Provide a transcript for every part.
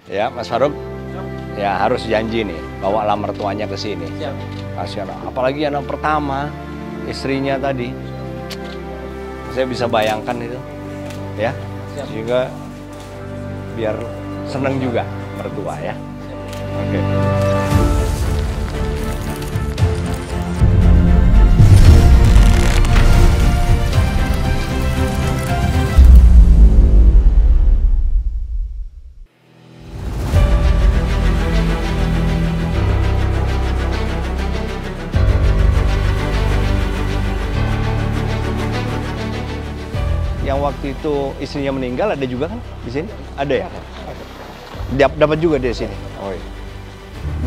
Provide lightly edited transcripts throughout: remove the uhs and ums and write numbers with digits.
Ya, Mas Faruk. Ya, harus janji nih, bawalah mertuanya ke sini. Siap. Kasihan, apalagi anak pertama, istrinya tadi. Saya bisa bayangkan itu. Ya. Siap. Juga biar seneng juga mertua ya. Oke. Yang waktu itu istrinya meninggal ada juga kan di sini? Ada ya? Dapat juga di sini. Oh iya.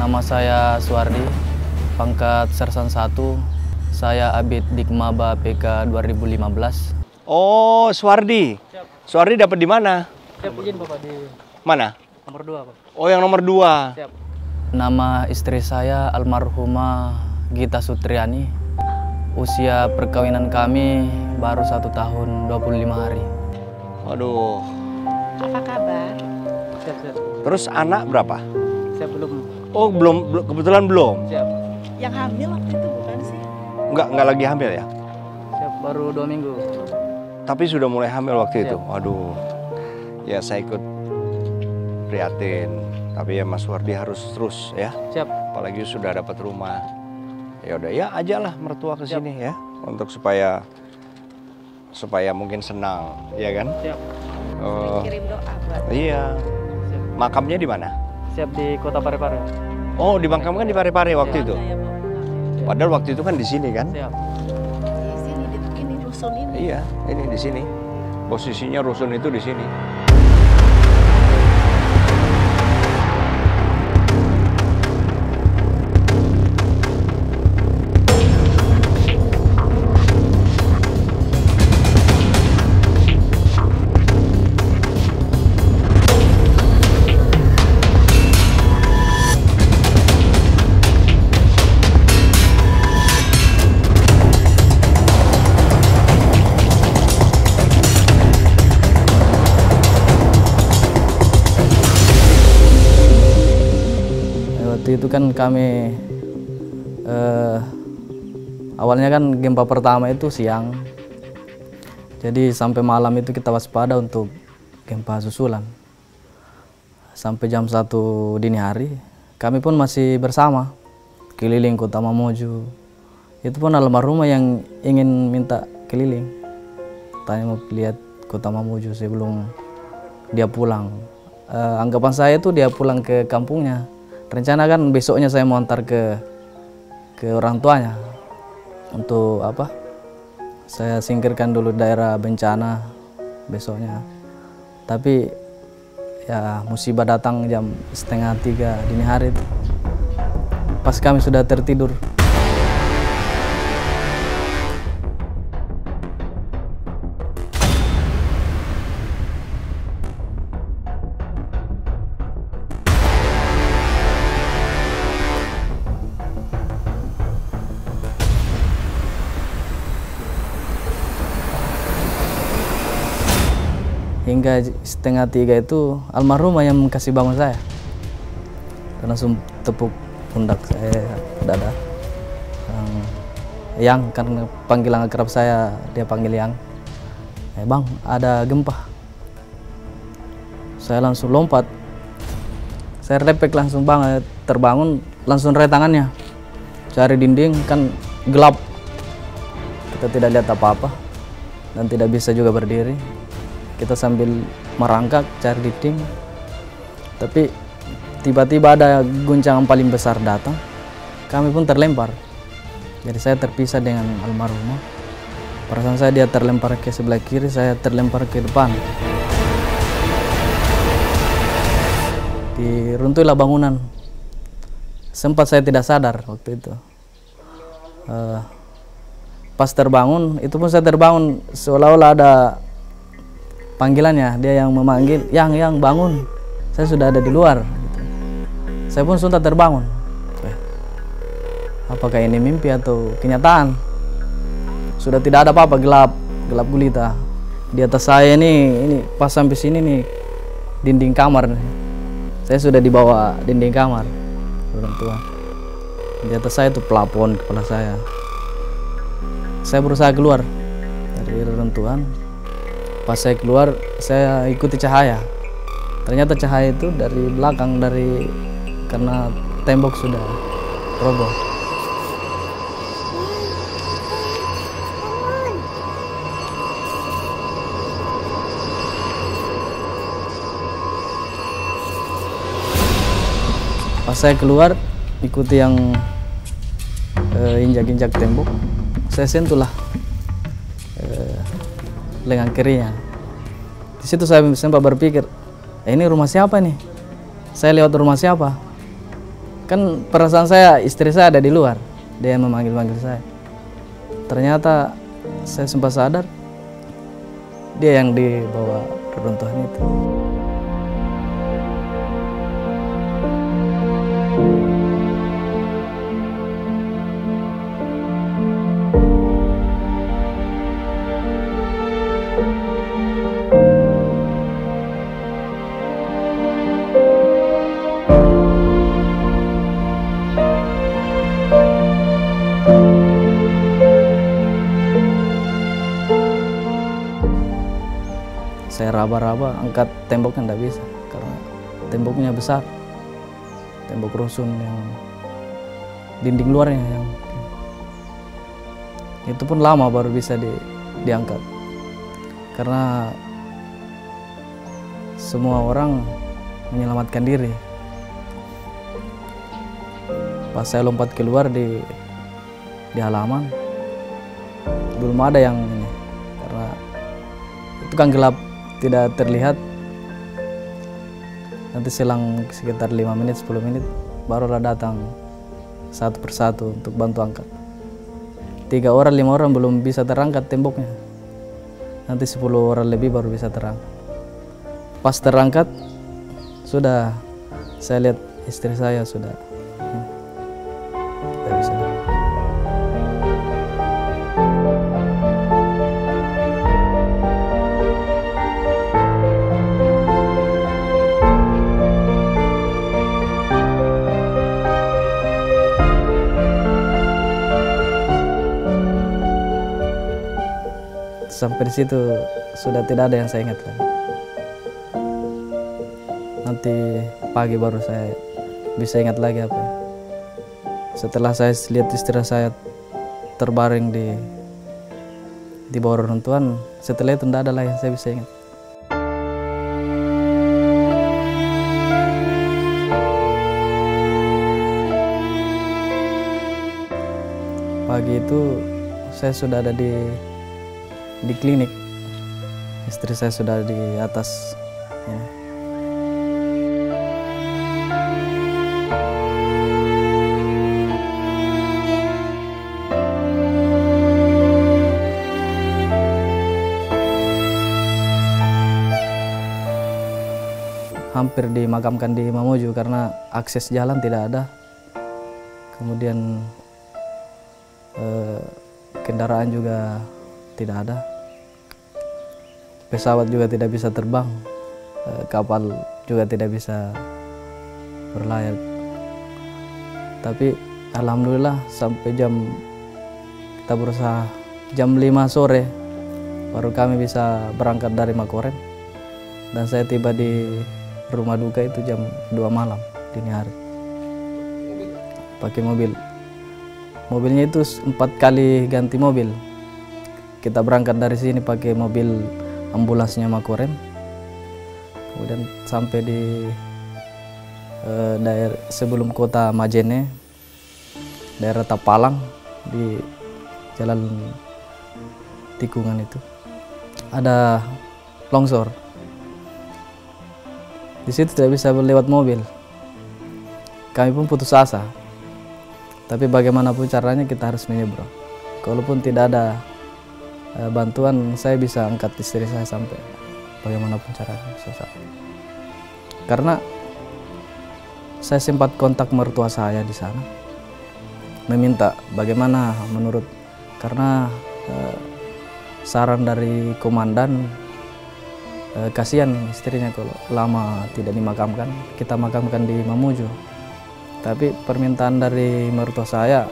Nama saya Suwardi, pangkat Sersan 1. Saya Abid Dikmaba PK 2015. Oh, Suwardi. Siap. Suwardi dapat di mana? Siap izin Bapak di Mana? nomor 2, Pak. Oh, yang nomor 2. Siap. Nama istri saya almarhumah Gita Sutriani. Usia perkawinan kami baru 1 tahun 25 hari. Waduh. Apa kabar? Siap. Terus anak berapa? Siap belum. Oh, belum, kebetulan belum. Siap. Yang hamil waktu itu bukan sih? Enggak lagi hamil ya? Siap, baru 2 minggu. Tapi sudah mulai hamil waktu itu. Siap. Waduh. Ya saya ikut prihatin. Tapi ya Mas Wardi harus terus ya. Siap. Apalagi sudah dapat rumah. Ya udah ya ajalah mertua ke sini ya untuk supaya mungkin senang, ya kan? Siap. Kirim doa buat. Iya. Siap. Makamnya di mana? Siap di Kota Parepare. Oh, dimakamkan di Parepare waktu itu. Saya mau pulang. Padahal waktu itu kan di sini kan? Siap. Di sini, ini rusun ini. Iya, ini di sini. Posisinya rusun itu di sini. Waktu itu kan kami awalnya kan gempa pertama itu siang. Jadi sampai malam itu kita waspada untuk gempa susulan. Sampai jam 1 dini hari kami pun masih bersama keliling Kota Mamuju. Itu pun almarhumah yang ingin minta keliling. Tanya mau lihat Kota Mamuju sebelum dia pulang. Anggapan saya itu dia pulang ke kampungnya. Rencana kan besoknya saya mau antar ke orang tuanya untuk apa? Saya singkirkan dulu daerah bencana besoknya. Tapi ya musibah datang jam 2:30 dini hari itu. Pas kami sudah tertidur. Hingga 2:30 itu almarhumah yang kasih bangun saya. Dan langsung tepuk pundak saya, dada. Yang karena panggilan akrab saya, dia panggil Yang. Bang, ada gempa. Saya langsung lompat. Saya refleks langsung banget, terbangun, langsung rai tangannya. Cari dinding, kan gelap. Kita tidak lihat apa-apa dan tidak bisa juga berdiri. Kita sambil merangkak cari dinding, tapi tiba-tiba ada guncangan paling besar datang. Kami pun terlempar. Jadi saya terpisah dengan almarhumah. Perasaan saya dia terlempar ke sebelah kiri, saya terlempar ke depan. Diruntuhlah bangunan. Sempat saya tidak sadar waktu itu. Pas terbangun, itu pun saya terbangun seolah-olah ada panggilannya, dia yang memanggil, yang bangun, saya sudah ada di luar. Gitu. Saya pun sudah terbangun. Apakah ini mimpi atau kenyataan? Sudah tidak ada apa-apa, gelap gulita. Di atas saya ini pas sampai sini nih dinding kamar. Saya sudah di bawah dinding kamar reruntuhan. Di atas saya itu plafon kepala saya. Saya berusaha keluar dari reruntuhan. Pas saya keluar, saya ikuti cahaya. Ternyata cahaya itu dari belakang, karena tembok sudah roboh. Pas saya keluar, ikuti yang injak-injak tembok, saya sentuhlah lengan kirinya. Di situ saya sempat berpikir, ini rumah siapa nih? Saya lewat rumah siapa? Kan perasaan saya, istri saya ada di luar, dia memanggil-manggil saya. Ternyata saya sempat sadar, dia yang di bawah reruntuhan itu. Saya raba-raba, angkat temboknya tidak bisa karena temboknya besar, tembok rusun yang dinding luarnya yang itu pun lama baru bisa diangkat karena semua orang menyelamatkan diri. Pas saya lompat keluar di halaman, belum ada yang ini karena itu kan gelap, tidak terlihat. Nanti selang sekitar 5 menit 10 menit barulah datang satu persatu untuk bantu angkat. 3 orang 5 orang belum bisa terangkat temboknya, nanti 10 orang lebih baru bisa terangkat. Pas terangkat sudah saya lihat istri saya sudah tidak bisa. Sampai di situ sudah tidak ada yang saya ingat lagi. Nanti pagi baru saya bisa ingat lagi apa. Setelah saya lihat istri saya terbaring di bawah reruntuhan, setelah itu tidak ada lagi yang saya bisa ingat. Pagi itu saya sudah ada di klinik, istri saya sudah di atas ya. Hampir dimakamkan di Mamuju karena akses jalan tidak ada, kemudian kendaraan juga tidak ada, pesawat juga tidak bisa terbang, kapal juga tidak bisa berlayar. Tapi alhamdulillah sampai kita berusaha jam 5 sore baru kami bisa berangkat dari Makorem, dan saya tiba di rumah duka itu jam 2 malam dini hari pakai mobil. Mobilnya itu 4 kali ganti mobil. Kita berangkat dari sini pakai mobil ambulansnya Makorem, kemudian sampai di daerah sebelum kota Majene, daerah Tapalang, di jalan tikungan itu ada longsor. Di situ tidak bisa lewat mobil. Kami pun putus asa, tapi bagaimanapun caranya kita harus menyeberang. Kalaupun tidak ada bantuan, saya bisa angkat istri saya sampai bagaimanapun caranya. Karena saya sempat kontak mertua saya di sana, meminta bagaimana menurut, karena saran dari komandan kasihan istrinya kalau lama tidak dimakamkan. Kita makamkan di Mamuju. Tapi permintaan dari mertua saya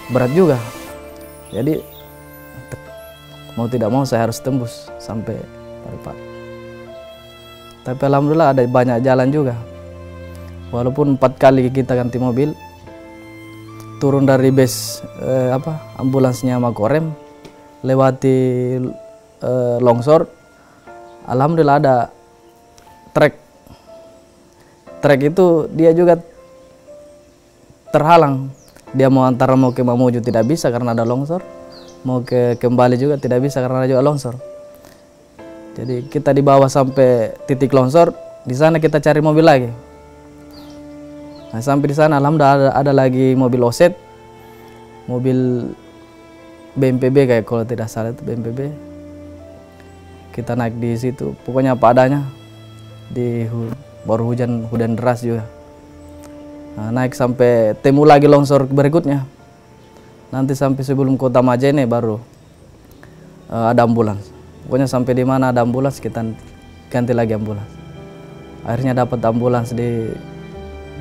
berat juga. Jadi mau tidak mau saya harus tembus sampai Parepare. Tapi alhamdulillah ada banyak jalan juga. Walaupun 4 kali kita ganti mobil, turun dari base ambulansnya Makorem, lewati longsor, alhamdulillah ada trek. Trek itu dia juga terhalang. Dia mau ke Mamuju tidak bisa karena ada longsor, mau kembali juga tidak bisa karena ada juga longsor. Jadi kita dibawa sampai titik longsor, di sana kita cari mobil lagi. Nah, sampai di sana alhamdulillah ada lagi mobil OSET, mobil BNPB kayak kalau tidak salah itu BNPB. Kita naik di situ, pokoknya apa adanya. Baru hujan deras juga. Nah, naik sampai temu lagi longsor berikutnya. Nanti sampai sebelum kota Majene baru ada ambulans. Pokoknya sampai di mana ada ambulans kita ganti lagi ambulans. Akhirnya dapat ambulans di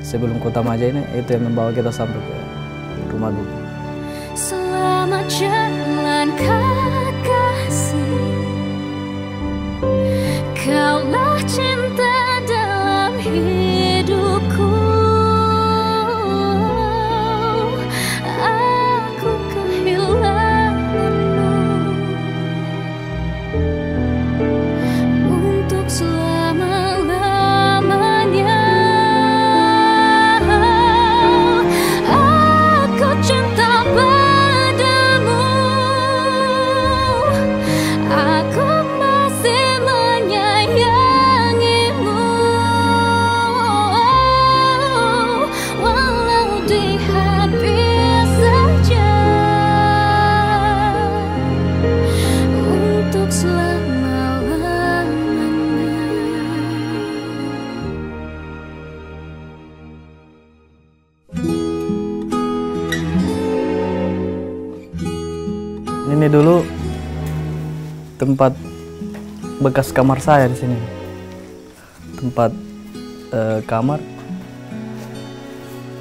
sebelum kota Majene, itu yang membawa kita sampai ke rumah duka. Selamat jalan kekasih, kaulah cinta dalam hidupku. Aku kehilanganmu untuk selama-lamanya. Aku cinta padamu, aku masih menyayangimu, walau di hati saja, untuk selama-lamanya. Ini dulu tempat bekas kamar saya di sini. Tempat kamar.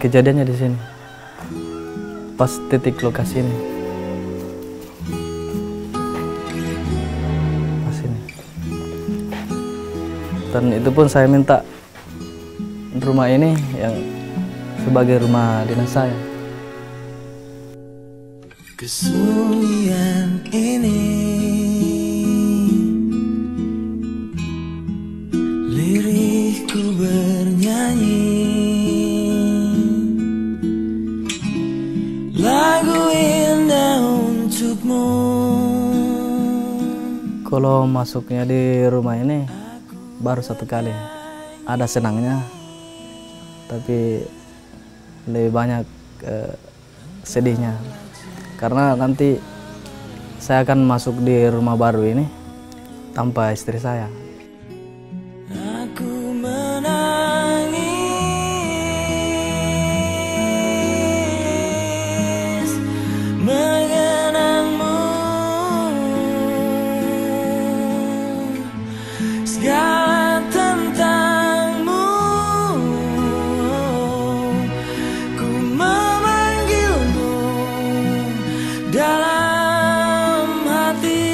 Kejadiannya di sini. Pas titik lokasi ini. Pas ini. Dan itu pun saya minta rumah ini yang sebagai rumah dinas saya. Kesunyian ini, lirikku bernyanyi, lagu indah untukmu. Kalau masuknya di rumah ini baru 1 kali. Ada senangnya, tapi lebih banyak sedihnya. Karena nanti saya akan masuk di rumah baru ini tanpa istri saya. Aku menangis mengenangmu, segala tentangmu. Ku memanggilmu dalam hati.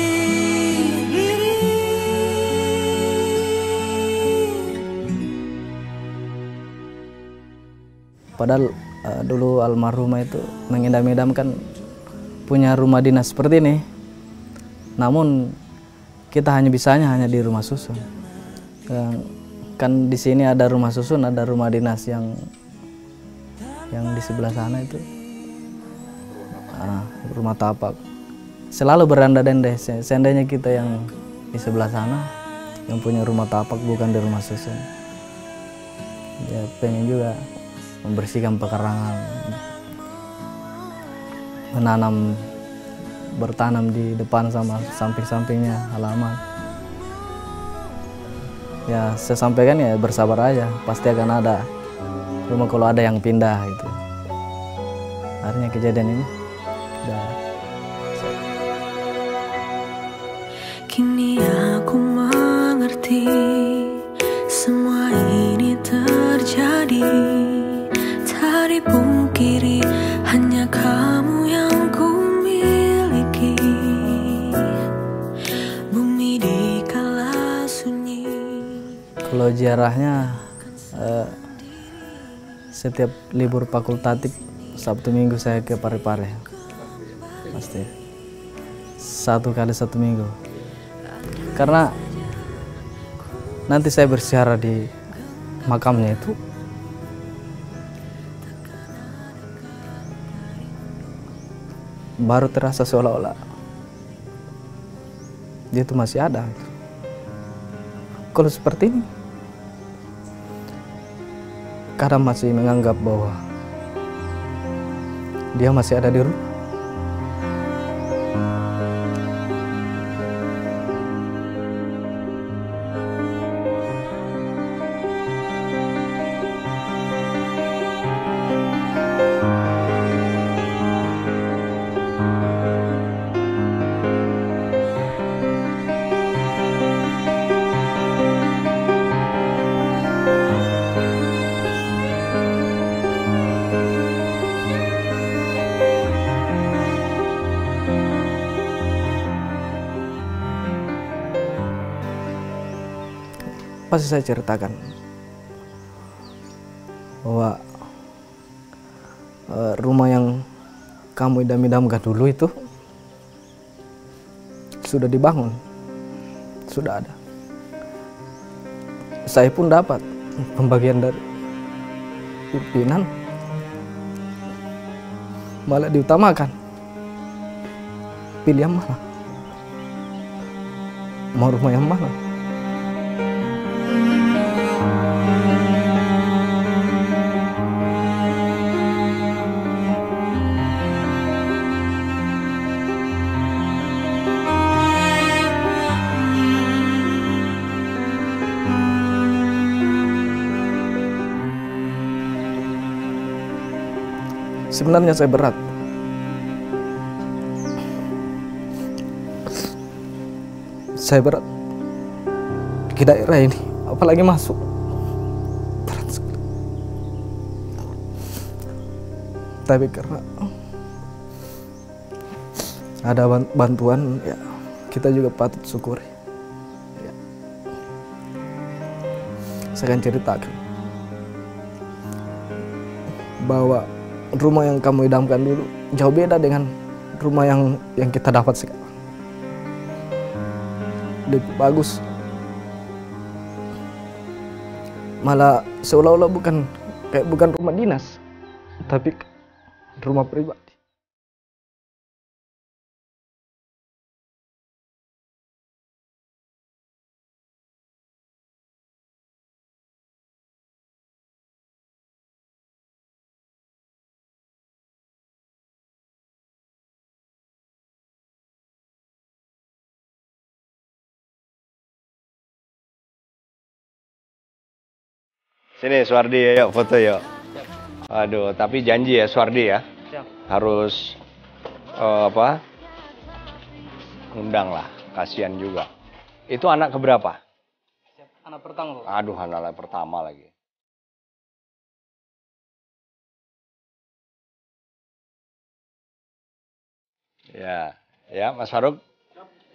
Padahal dulu almarhumah itu mengidam-idamkan punya rumah dinas seperti ini. Namun kita hanya di rumah susun. Kan di sini ada rumah susun, ada rumah dinas yang di sebelah sana itu. Rumah tapak. Selalu beranda-danda, seandainya kita yang di sebelah sana yang punya rumah tapak bukan di rumah susun. Ya pengen juga membersihkan pekarangan, bertanam di depan sama samping-sampingnya halaman. Ya saya sampaikan ya bersabar aja, pasti akan ada rumah kalau ada yang pindah gitu. Akhirnya kejadian ini udah. Kini aku abadi. Tak dipungkiri, hanya kamu yang ku miliki. Bumi di kala sunyi. Kalau ziarahnya setiap libur fakultatif Sabtu Minggu saya ke Parepare. Pasti 1 kali 1 minggu. Karena nanti saya berziarah di makamnya itu baru terasa seolah-olah dia itu masih ada. Kalau seperti ini kadang masih menganggap bahwa dia masih ada di rumah. Pasti saya ceritakan bahwa rumah yang kamu idam-idamkan dulu itu sudah dibangun, sudah ada. Saya pun dapat pembagian dari pimpinan, malah diutamakan. Pilih yang mana? Mau rumah yang mana? Sebenarnya saya berat. Saya berat ke daerah ini, apalagi masuk. Berat sekali. Tapi karena ada bantuan, ya kita juga patut syukuri. Ya. Saya akan ceritakan bahwa rumah yang kamu idamkan dulu jauh beda dengan rumah yang kita dapat sekarang. Lebih bagus. Malah seolah-olah bukan rumah dinas, tapi rumah pribadi. Sini Suwardi, yuk foto yuk. Aduh, tapi janji ya Suwardi ya. Siap. Harus undang lah, kasihan juga. Itu anak keberapa? Anak pertama, Pak. Aduh, anak pertama lagi. Ya Mas Faruk.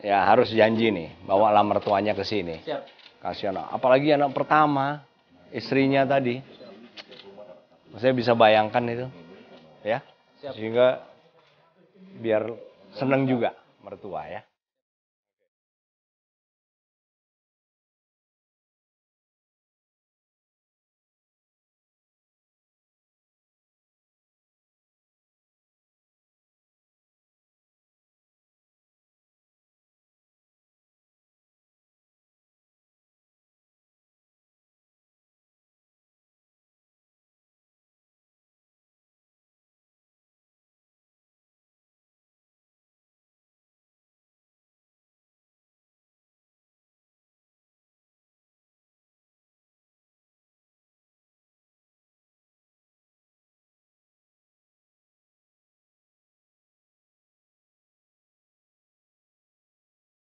Ya harus janji nih, bawa lah mertuanya ke sini. Siap. Kasihan, apalagi anak pertama, istrinya tadi. Saya bisa bayangkan itu, ya. Siap. Sehingga biar seneng juga mertua ya.